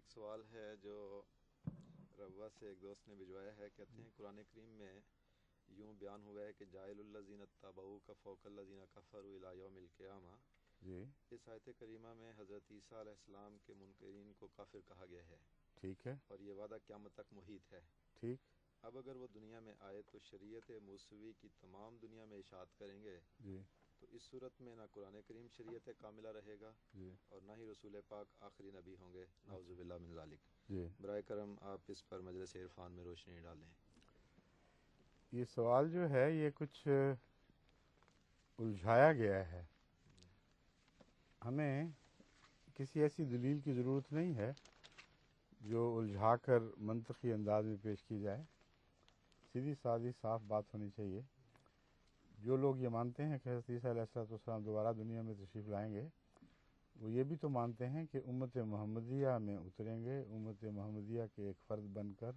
ایک سوال ہے جو روا سے ایک دوست نے بھجوایا ہے. کہتے ہیں قرآن کریم میں یوں بیان ہوا ہے کہ جائل الذین اتبعوا کا فوق الذین کفروا الی یوم القیامہ. جی اس آیت کریمہ میں حضرت عیسیٰ علیہ السلام کے منکرین کو کافر کہا گیا ہے ٹھیک ہے. اور یہ وعدہ قیامت تک محیط ہے. ٹھیک. اب اگر وہ دنیا میں آئے تو شریعت موسوی کی تمام دنیا میں اشاعت کریں گے. جی تو اس صورت میں نہ قرآن کریم شریعت کاملہ رہے گا جی اور نہ ہی رسول پاک آخری نبی ہوں گے. نعوذ باللہ من ذالک. جی برائے کرم آپ اس پر مجلس عرفان میں روشنی ڈالیں. یہ سوال جو ہے یہ کچھ الجھایا گیا ہے. ہمیں کسی ایسی دلیل کی ضرورت نہیں ہے جو الجھا کر منطقی انداز میں پیش کی جائے. سیدھی سادھی صاف بات ہونی چاہیے. جو لوگ یہ مانتے ہیں کہ حضرت عیسیٰ علیہ السلام دوبارہ دنیا میں تشریف لائیں گے وہ یہ بھی تو مانتے ہیں کہ امت محمدیہ میں اتریں گے، امت محمدیہ کے ایک فرد بن کر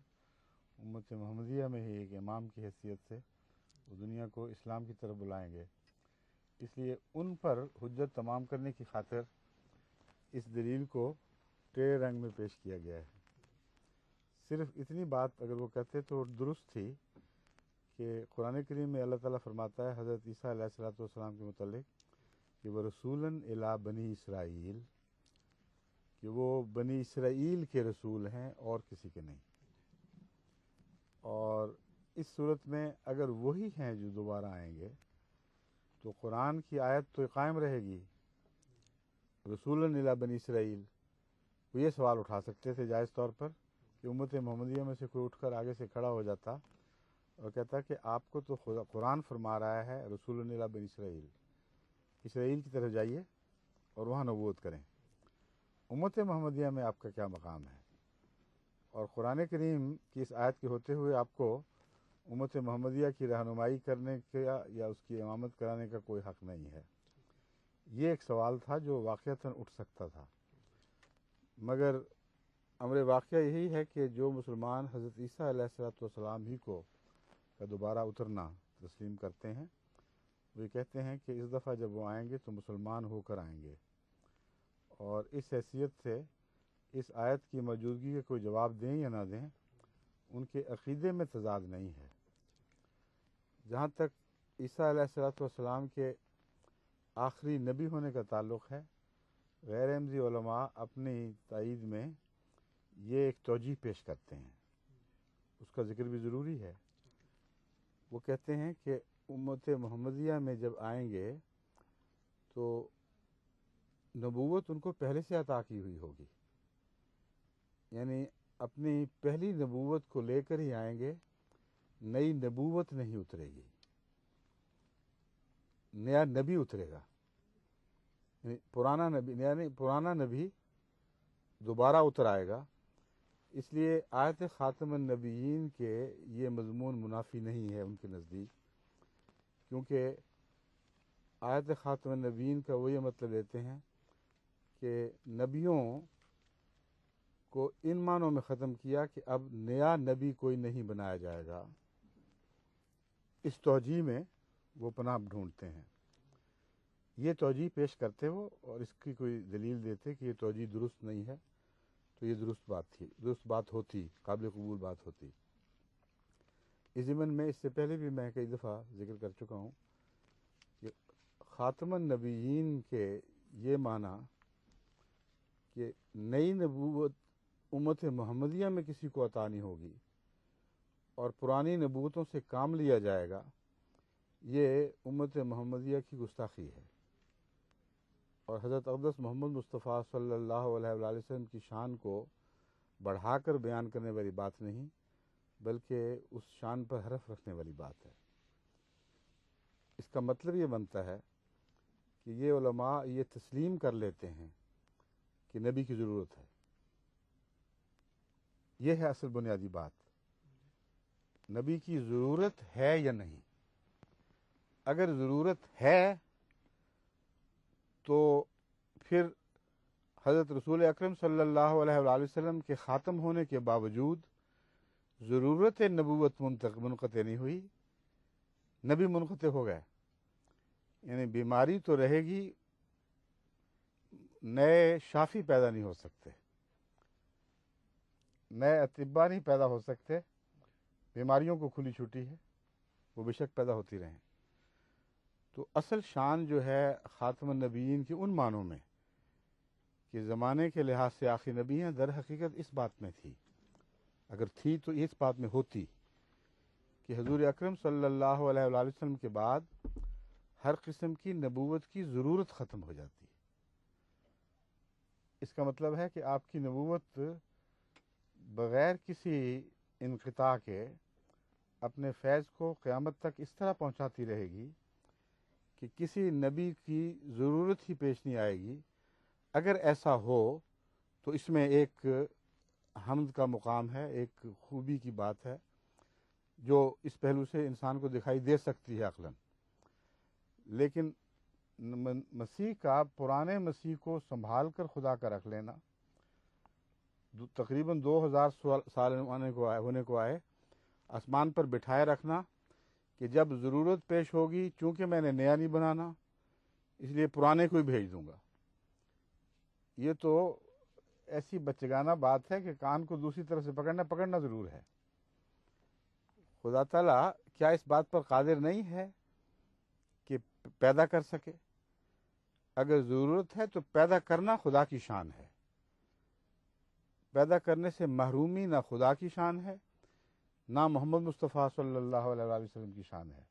امت محمدیہ میں ہی ایک امام کی حیثیت سے وہ دنیا کو اسلام کی طرف بلائیں گے. اس لیے ان پر حجت تمام کرنے کی خاطر اس دلیل کو ٹیڑھے رنگ میں پیش کیا گیا ہے. صرف اتنی بات اگر وہ کہتے تو درست تھی کہ قرآن کریم میں اللہ تعالیٰ فرماتا ہے حضرت عیسیٰ علیہ السلام کے متعلق کہ وہ رسولاً الی بنی اسرائیل، کہ وہ بنی اسرائیل کے رسول ہیں اور کسی کے نہیں. اور اس صورت میں اگر وہی ہیں جو دوبارہ آئیں گے تو قرآن کی آیت تو قائم رہے گی رسولاً الی بنی اسرائیل. وہ یہ سوال اٹھا سکتے تھے جائز طور پر کہ امت محمدیہ میں سے کوئی اٹھ کر آگے سے کھڑا ہو جاتا اور کہتا کہ آپ کو تو قرآن فرما رہا ہے رسولاً الی بنی اسرائیل، اسرائیل کی طرف جائیے اور وہاں نبوت کریں. امت محمدیہ میں آپ کا کیا مقام ہے؟ اور قرآن کریم کی اس آیت کے ہوتے ہوئے آپ کو امت محمدیہ کی رہنمائی کرنے کا یا اس کی امامت کرانے کا کوئی حق نہیں ہے. یہ ایک سوال تھا جو واقعتاً اٹھ سکتا تھا. مگر امر واقعہ یہی ہے کہ جو مسلمان حضرت عیسیٰ علیہ السلام ہی کو کا دوبارہ اترنا تسلیم کرتے ہیں وہ یہ کہتے ہیں کہ اس دفعہ جب وہ آئیں گے تو مسلمان ہو کر آئیں گے. اور اس حیثیت سے اس آیت کی موجودگی کا کوئی جواب دیں یا نہ دیں ان کے عقیدے میں تضاد نہیں ہے. جہاں تک عیسیٰ علیہ السلام کے آخری نبی ہونے کا تعلق ہے، غیر احمدی علماء اپنی تائید میں یہ ایک توجیہ پیش کرتے ہیں، اس کا ذکر بھی ضروری ہے. وہ کہتے ہیں کہ امت محمدیہ میں جب آئیں گے تو نبوت ان کو پہلے سے عطا کی ہوئی ہوگی، یعنی اپنی پہلی نبوت کو لے کر ہی آئیں گے، نئی نبوت نہیں اترے گی، نیا نبی اترے گا. پرانا نبی دوبارہ اتر آئے گا. اس لیے آیت خاتم النبیین کے یہ مضمون منافی نہیں ہے ان کے نزدیک، کیونکہ آیت خاتم النبیین کا وہ یہ مطلب لیتے ہیں کہ نبیوں کو ان معنوں میں ختم کیا کہ اب نیا نبی کوئی نہیں بنایا جائے گا. اس توجیہ میں وہ پناہ ڈھونڈتے ہیں. یہ توجیہ پیش کرتے ہو اور اس کی کوئی دلیل دیتے کہ یہ توجیہ درست نہیں ہے تو یہ درست بات تھی، درست بات ہوتی، قابل قبول بات ہوتی. اس ضمن میں اس سے پہلے بھی میں کئی دفعہ ذکر کر چکا ہوں کہ خاتم النبیین کے یہ معنی کہ نئی نبوت امت محمدیہ میں کسی کو عطا نہیں ہوگی اور پرانی نبوتوں سے کام لیا جائے گا، یہ امت محمدیہ کی گستاخی ہے اور حضرت اقدس محمد مصطفیٰ صلی اللہ علیہ وآلہ وسلم کی شان کو بڑھا کر بیان کرنے والی بات نہیں بلکہ اس شان پر حرف رکھنے والی بات ہے. اس کا مطلب یہ بنتا ہے کہ یہ علماء یہ تسلیم کر لیتے ہیں کہ نبی کی ضرورت ہے. یہ ہے اصل بنیادی بات، نبی کی ضرورت ہے یا نہیں. اگر ضرورت ہے تو پھر حضرت رسول اکرم صلی اللہ علیہ وآلہ وسلم کے خاتم ہونے کے باوجود ضرورت نبوت منقطع نہیں ہوئی، نبی منقطع ہو گئے. یعنی بیماری تو رہے گی، نئے شافی پیدا نہیں ہو سکتے. نئے اطباء نہیں پیدا ہو سکتے، بیماریوں کو کھلی چھٹی ہے، وہ بے شک پیدا ہوتی رہیں۔ تو اصل شان جو ہے خاتم النبیین کی ان معنوں میں کہ زمانے کے لحاظ سے آخری نبی ہیں، در حقیقت اس بات میں تھی، اگر تھی تو اس بات میں ہوتی کہ حضور اکرم صلی اللہ علیہ وآلہ وسلم کے بعد ہر قسم کی نبوت کی ضرورت ختم ہو جاتی۔ اس کا مطلب ہے کہ آپ کی نبوت بغیر کسی انقطاع کے اپنے فیض کو قیامت تک اس طرح پہنچاتی رہے گی کہ کسی نبی کی ضرورت ہی پیش نہیں آئے گی۔ اگر ایسا ہو تو اس میں ایک حمد کا مقام ہے، ایک خوبی کی بات ہے جو اس پہلو سے انسان کو دکھائی دے سکتی ہے عقلاً، لیکن مسیح کا پرانے مسیح کو سنبھال کر خدا کا رکھ لینا، تقریباً 2000 سال ہونے کو آئے، آسمان پر بٹھائے رکھنا کہ جب ضرورت پیش ہوگی، چونکہ میں نے نیا نہیں بنانا اس لیے پرانے کو ہی بھیج دوں گا۔ یہ تو ایسی بچگانہ بات ہے کہ کان کو دوسری طرف سے پکڑنا ضرور ہے۔ خدا تعالیٰ کیا اس بات پر قادر نہیں ہے کہ پیدا کر سکے؟ اگر ضرورت ہے تو پیدا کرنا خدا کی شان ہے، پیدا کرنے سے محرومی نہ خدا کی شان ہے، نہ محمد مصطفیٰ صلی اللہ علیہ وسلم کی شان ہے۔